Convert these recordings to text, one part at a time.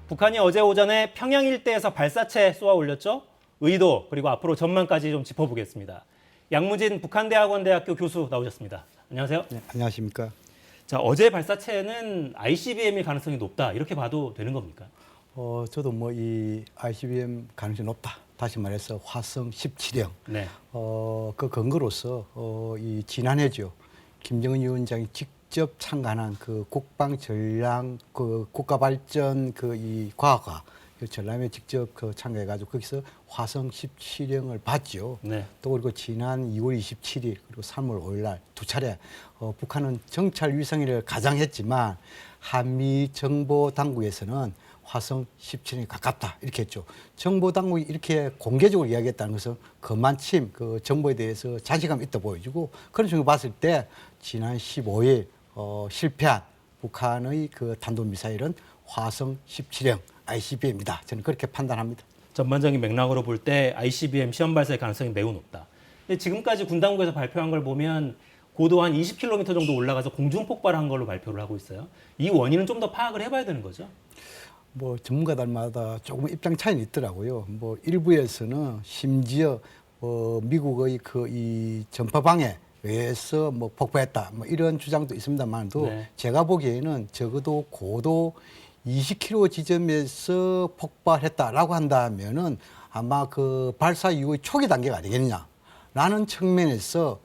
북한이 어제 오전에 평양 일대에서 발사체 쏘아 올렸죠. 의도 그리고 앞으로 전망까지 좀 짚어보겠습니다. 양무진 북한대학원대학교 교수 나오셨습니다. 안녕하세요. 네, 안녕하십니까. 자, 어제 발사체는 ICBM일 가능성이 높다 이렇게 봐도 되는 겁니까? 저도 뭐 이 ICBM 가능성이 높다. 다시 말해서 화성 17형. 네. 그 근거로서 이 지난해죠. 김정은 위원장이 직접 참관한 그 국방 전략 그 국가 발전 그 이 과학과 전람회 직접 그 참가해가지고 거기서 화성 17형을 봤죠. 네. 또 그리고 지난 2월 27일 그리고 3월 5일 날 두 차례 북한은 정찰 위성을 가장했지만 한미 정보 당국에서는 화성 17형이 가깝다 이렇게 했죠. 정보 당국이 이렇게 공개적으로 이야기했다는 것은 그만큼 그 정보에 대해서 자신감 있다 보여지고 그런 식으로 봤을 때 지난 15일 실패한 북한의 그 탄도미사일은 화성 17형 ICBM이다. 저는 그렇게 판단합니다. 전반적인 맥락으로 볼 때 ICBM 시험 발사의 가능성이 매우 높다. 근데 지금까지 군 당국에서 발표한 걸 보면 고도 한 20km 정도 올라가서 공중 폭발한 걸로 발표를 하고 있어요. 이 원인은 좀 더 파악을 해봐야 되는 거죠? 뭐 전문가들마다 조금 입장 차이는 있더라고요. 뭐 일부에서는 심지어 미국의 그 이 전파 방해 의해서 뭐 폭발했다. 뭐 이런 주장도 있습니다만도 네. 제가 보기에는 적어도 고도 20km 지점에서 폭발했다라고 한다면은 아마 그 발사 이후의 초기 단계가 아니겠느냐라는 측면에서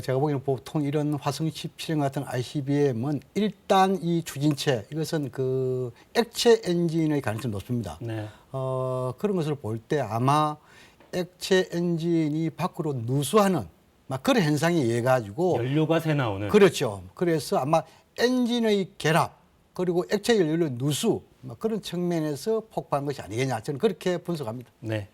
제가 보기에는 보통 이런 화성 17형 같은 ICBM은 일단 이 추진체 이것은 그 액체 엔진의 가능성이 높습니다. 네. 그런 것을 볼 때 아마 액체 엔진이 밖으로 누수하는 막 그런 현상에 의해 가지고 연료가 새 나오는. 그렇죠. 그래서 아마 엔진의 결합 그리고 액체 연료의 누수 막 그런 측면에서 폭발한 것이 아니겠냐 저는 그렇게 분석합니다. 네.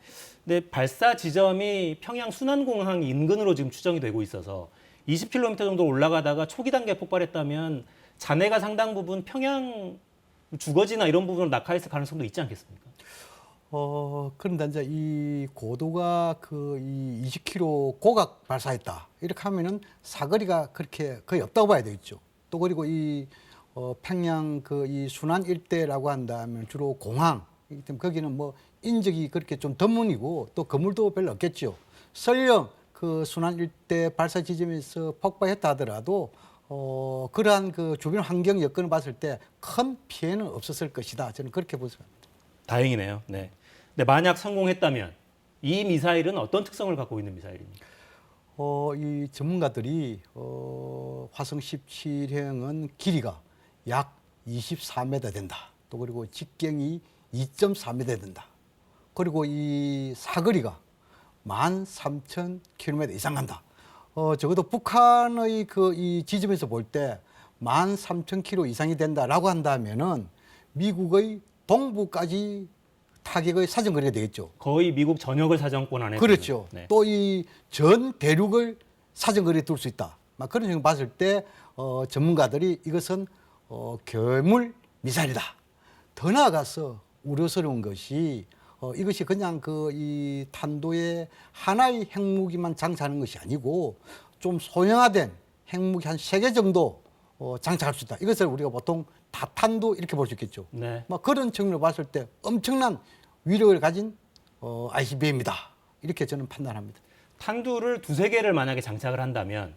근데 발사 지점이 평양 순안공항 인근으로 지금 추정이 되고 있어서 20km 정도 올라가다가 초기 단계에 폭발했다면 잔해가 상당 부분 평양 주거지나 이런 부분으로 낙하했을 가능성도 있지 않겠습니까? 그런데 이제 이 고도가 그 이 20km 고각 발사했다. 이렇게 하면은 사거리가 그렇게 거의 없다고 봐야 되겠죠. 또 그리고 이 평양 그 이 순안 일대라고 한다면 주로 공항이기 때문에 거기는 뭐 인적이 그렇게 좀 드문이고 또 건물도 별로 없겠죠. 설령 그 순안 일대 발사 지점에서 폭발했다 하더라도 그러한 그 주변 환경 여건을 봤을 때 큰 피해는 없었을 것이다. 저는 그렇게 분석합니다. 다행이네요. 네. 근데 만약 성공했다면 이 미사일은 어떤 특성을 갖고 있는 미사일입니까? 이 전문가들이 화성 17형은 길이가 약 24m 된다. 또 그리고 직경이 2.4m 된다. 그리고 이 사거리가 13,000km 이상 간다. 적어도 북한의 그 이 지점에서 볼 때 13,000km 이상이 된다라고 한다면은 미국의 동부까지 타격의 사정거리가 되겠죠. 거의 미국 전역을 사정권 안에 그렇죠. 두는. 네. 또 이 전 대륙을 사정거리에 둘 수 있다. 막 그런 식으로 봤을 때 전문가들이 이것은 괴물 미사일이다. 더 나아가서 우려스러운 것이 이것이 그냥 그 이 탄도에 하나의 핵무기만 장착하는 것이 아니고 좀 소형화된 핵무기 한 3개 정도 장착할 수 있다. 이것을 우리가 보통 다탄도 이렇게 볼 수 있겠죠. 네. 막 그런 측면으로 봤을 때 엄청난 위력을 가진 ICBM이다. 이렇게 저는 판단합니다. 탄두를 2-3개를 만약에 장착을 한다면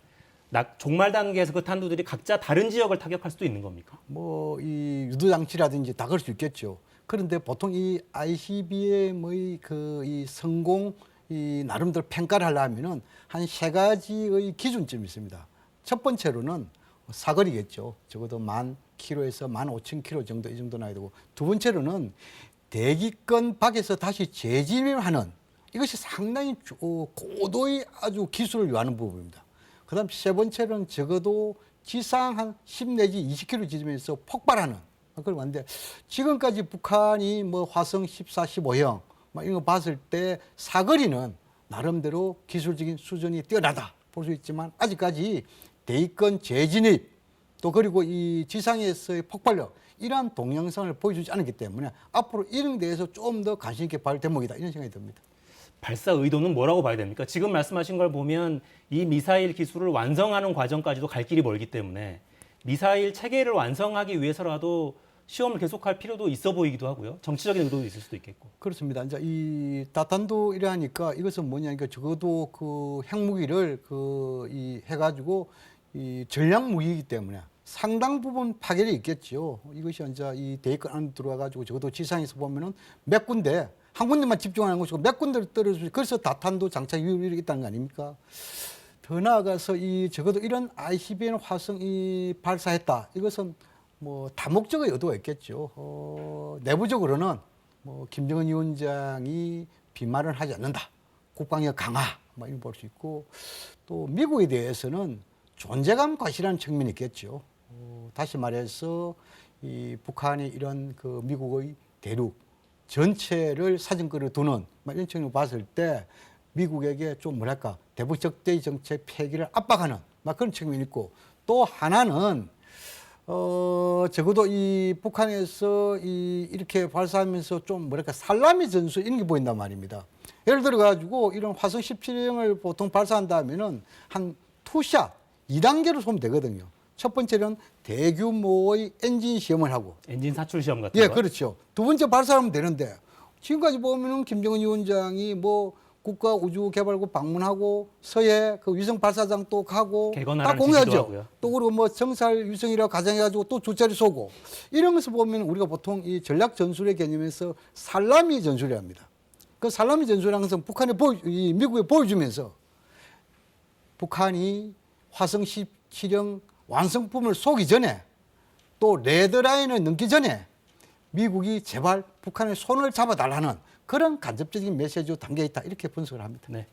종말 단계에서 그 탄두들이 각자 다른 지역을 타격할 수도 있는 겁니까? 뭐 이 유도 장치라든지 다 그럴 수 있겠죠. 그런데 보통 이 ICBM의 그 이 성공 이 나름대로 평가를 하려면은 한 3가지의 기준점이 있습니다. 첫 번째로는 사거리겠죠. 적어도 10,000km에서 15,000km 정도 이 정도 나야 되고 두 번째로는 대기권 밖에서 다시 재진입하는 이것이 상당히 고도의 아주 기술을 요하는 부분입니다. 그다음 세 번째는 적어도 지상 한 10 내지 20km 지점에서 폭발하는 그런 건데 지금까지 북한이 뭐 화성 14, 15형 막 이런 거 봤을 때 사거리는 나름대로 기술적인 수준이 뛰어나다 볼 수 있지만 아직까지 대기권 재진입 또 그리고 이 지상에서의 폭발력 이러한 동영상을 보여주지 않았기 때문에 앞으로 이런 데에서 좀 더 관심 있게 봐야 할 대목이다 이런 생각이 듭니다. 발사 의도는 뭐라고 봐야 됩니까? 지금 말씀하신 걸 보면 이 미사일 기술을 완성하는 과정까지도 갈 길이 멀기 때문에 미사일 체계를 완성하기 위해서라도 시험을 계속할 필요도 있어 보이기도 하고요. 정치적인 의도도 있을 수도 있겠고. 그렇습니다. 이제 이 다탄도 이러하니까 이것은 뭐냐니까 적어도 그 핵무기를 이 해가지고 이 전략 무기이기 때문에 상당 부분 파괴력이 있겠죠. 이것이 이제 이 대기권 안에 들어와가지고 적어도 지상에서 보면은 몇 군데 한 군데만 집중하는 것이고 몇 군데를 떨어지고 그래서 다탄도 장착 위력이 있다는 거 아닙니까? 더 나아가서 이 적어도 이런 ICBM 화성이 발사했다. 이것은 뭐 다목적의 의도가 있겠죠. 내부적으로는 뭐 김정은 위원장이 빈말을 하지 않는다. 국방력 강화 뭐 이런 볼 수 있고 또 미국에 대해서는 존재감 과시라는 측면이 있겠죠. 다시 말해서 이 북한이 이런 그 미국의 대륙 전체를 사정거리에 두는 뭐 이런 측면으로 봤을 때 미국에게 좀 뭐랄까 대북 적대의 정책 폐기를 압박하는 막 그런 측면이 있고 또 하나는 적어도 이 북한에서 이렇게 발사하면서 좀 뭐랄까 살라미 전술 이런 게 보인단 말입니다. 예를 들어 가지고 이런 화성 17형을 보통 발사한다면은 한 투샷 2단계로 쏘면 되거든요. 첫 번째는 대규모의 엔진 시험을 하고 엔진 사출 시험 같은 예, 거. 그렇죠. 두 번째 발사하면 되는데 지금까지 보면은 김정은 위원장이 뭐 국가우주개발국 방문하고 서해 그 위성 발사장 또 가고 다 개건하라는 공유하죠. 지시도 하고요. 또 그리고 뭐 정살 위성이라고 가정해가지고 또 주자리 쏘고 이런 것을 보면 우리가 보통 이 전략 전술의 개념에서 살라미 전술이랍니다. 그 살라미 전술이라는 것은 이 미국에 보여주면서 북한이 화성 17형 완성품을 쏘기 전에 또 레드라인을 넘기 전에 미국이 제발 북한의 손을 잡아달라는 그런 간접적인 메시지가 담겨 있다 이렇게 분석을 합니다. 네.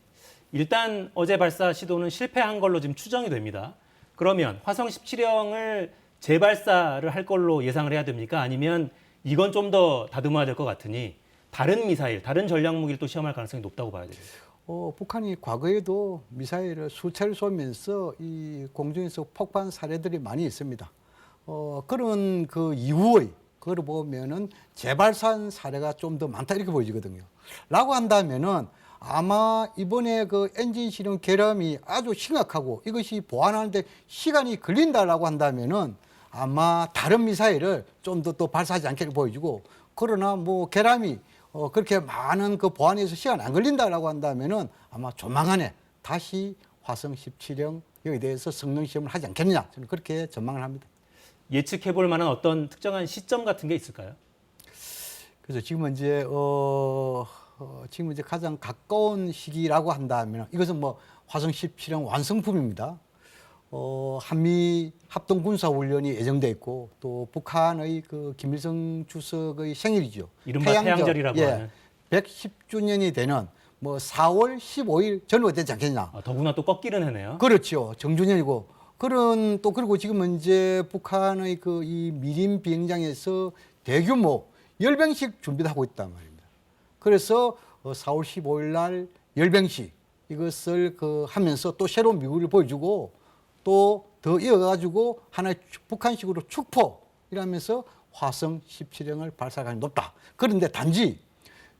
일단 어제 발사 시도는 실패한 걸로 지금 추정이 됩니다. 그러면 화성 17형을 재발사를 할 걸로 예상을 해야 됩니까? 아니면 이건 좀 더 다듬어야 될 것 같으니 다른 미사일, 다른 전략 무기를 또 시험할 가능성이 높다고 봐야 되겠죠. 북한이 과거에도 미사일을 수차례 쏘면서 이 공중에서 폭파한 사례들이 많이 있습니다. 그런 그 이후의 그걸 보면은 재발산 사례가 좀 더 많다 이렇게 보여지거든요. 라고 한다면은 아마 이번에 그 엔진 실험 결함이 아주 심각하고 이것이 보완하는데 시간이 걸린다라고 한다면은 아마 다른 미사일을 좀 더 또 발사하지 않게 보여지고 그러나 뭐 결함이 그렇게 많은 그 보완에서 시간 안 걸린다라고 한다면은 아마 조만간에 다시 화성 17형 여기에 대해서 성능 시험을 하지 않겠느냐 저는 그렇게 전망을 합니다. 예측해 볼 만한 어떤 특정한 시점 같은 게 있을까요? 그래서 지금은 이제 가장 가까운 시기라고 한다면 이것은 뭐 화성 17형 완성품입니다. 한미 합동 군사 훈련이 예정돼 있고 또 북한의 그 김일성 주석의 생일이죠. 이른바 태양절이라고 하는. 110주년이 되는 뭐 4월 15일 전후가 되지 않겠냐. 더구나 또 꺾기는 해네요. 그렇죠. 정주년이고 그리고 지금 이제 북한의 그 이 미림 비행장에서 대규모 열병식 준비를 하고 있단 말입니다. 그래서 4월 15일 날 열병식 이것을 하면서 또 새로운 미국을 보여주고 또 더 이어가지고 하나의 북한식으로 축포 이러면서 화성 17형을 발사할 가능성이 높다. 그런데 단지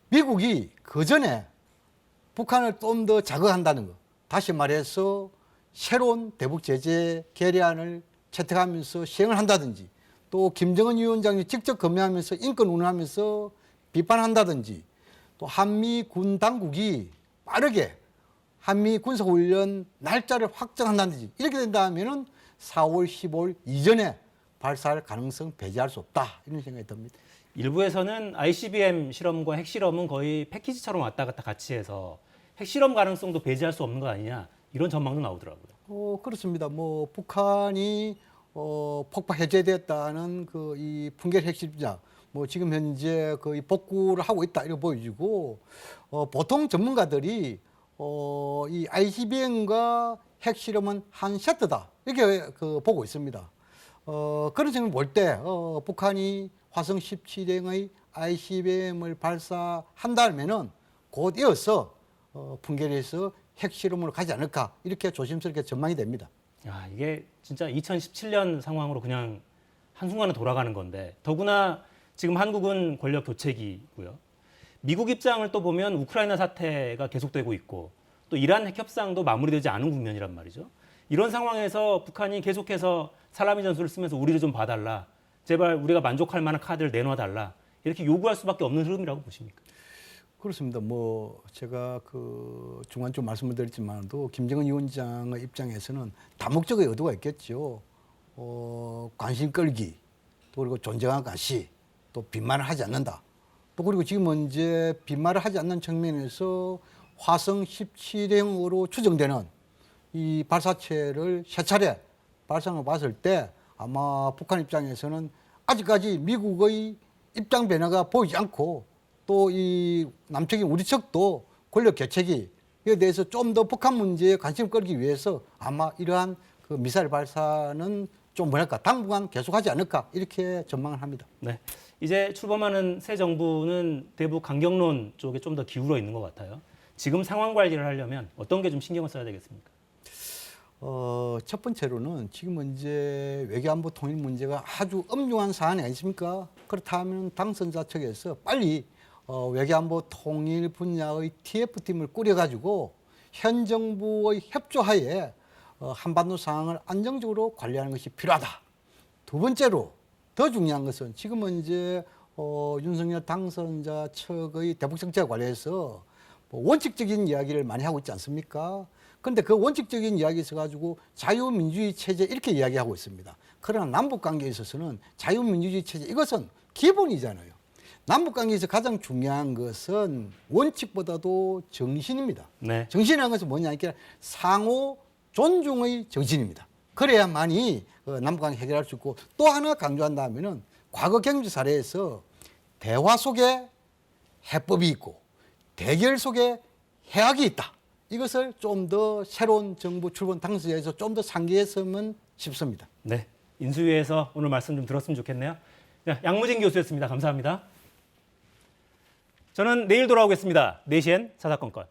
미국이 그 전에 북한을 좀 더 자극한다는 거. 다시 말해서 새로운 대북 제재 계례안을 채택하면서 시행을 한다든지 또 김정은 위원장이 직접 검토하면서 인권 운운하면서 비판한다든지 또 한미 군 당국이 빠르게 한미 군사훈련 날짜를 확정한다든지 이렇게 된다면은 4월 15일 이전에 발사할 가능성 배제할 수 없다 이런 생각이 듭니다. 일부에서는 ICBM 실험과 핵실험은 거의 패키지처럼 왔다 갔다 같이 해서 핵실험 가능성도 배제할 수 없는 거 아니냐 이런 전망도 나오더라고요. 그렇습니다. 뭐 북한이 폭파 해제됐다는 그 이 풍계리 핵실험자 뭐 지금 현재 거의 복구를 하고 있다 이렇게 보여지고 보통 전문가들이 이 ICBM과 핵실험은 한 세트다 이렇게 보고 있습니다. 그런 점을 볼 때 북한이 화성 17형의 ICBM을 발사한다면은 곧 이어서 풍계리에서 핵실험으로 가지 않을까 이렇게 조심스럽게 전망이 됩니다. 야, 이게 진짜 2017년 상황으로 그냥 한순간에 돌아가는 건데 더구나 지금 한국은 권력 교체기고요. 미국 입장을 또 보면 우크라이나 사태가 계속되고 있고 또 이란 핵 협상도 마무리되지 않은 국면이란 말이죠. 이런 상황에서 북한이 계속해서 살라미 전술을 쓰면서 우리를 좀 봐달라. 제발 우리가 만족할 만한 카드를 내놔달라. 이렇게 요구할 수밖에 없는 흐름이라고 보십니까? 그렇습니다. 뭐 제가 그 중간쯤 말씀을 드렸지만도 김정은 위원장의 입장에서는 다목적의 의도가 있겠죠. 관심 끌기, 또 그리고 존재감 가시, 또 빈말을 하지 않는다. 또 그리고 지금 이제 빈말을 하지 않는 측면에서 화성 17형으로 추정되는 이 발사체를 세 차례 발사를 봤을 때 아마 북한 입장에서는 아직까지 미국의 입장 변화가 보이지 않고 또 이 남측인 우리 측도 권력 개척이에 대해서 좀 더 북한 문제에 관심을 끌기 위해서 아마 이러한 그 미사일 발사는 좀 뭐랄까 당분간 계속하지 않을까 이렇게 전망을 합니다. 네. 이제 출범하는 새 정부는 대북 강경론 쪽에 좀 더 기울어 있는 것 같아요. 지금 상황 관리를 하려면 어떤 게 좀 신경을 써야 되겠습니까? 첫 번째로는 지금 이제 외교안보 통일 문제가 아주 엄중한 사안이 아니십니까? 그렇다면 당선자 측에서 빨리 외교안보 통일 분야의 TF팀을 꾸려가지고 현 정부의 협조하에 한반도 상황을 안정적으로 관리하는 것이 필요하다. 두 번째로 더 중요한 것은 지금은 이제 윤석열 당선자 측의 대북 정책 관련해서 뭐 원칙적인 이야기를 많이 하고 있지 않습니까? 그런데 그 원칙적인 이야기에 있어 가지고 자유민주주의 체제 이렇게 이야기하고 있습니다. 그러나 남북 관계에 있어서는 자유민주주의 체제 이것은 기본이잖아요. 남북 관계에서 가장 중요한 것은 원칙보다도 정신입니다. 네. 정신이라는 것은 뭐냐 이렇게 상호 존중의 정신입니다. 그래야만이 남북 관계 해결할 수 있고 또 하나 강조한다면은 과거 경제 사례에서 대화 속에 해법이 있고 대결 속에 해악이 있다. 이것을 좀 더 새로운 정부 출범 당선자에서 좀 더 상기했으면 싶습니다. 네. 인수위에서 오늘 말씀 좀 들었으면 좋겠네요. 자, 양무진 교수였습니다. 감사합니다. 저는 내일 돌아오겠습니다. 4시엔 사사건건.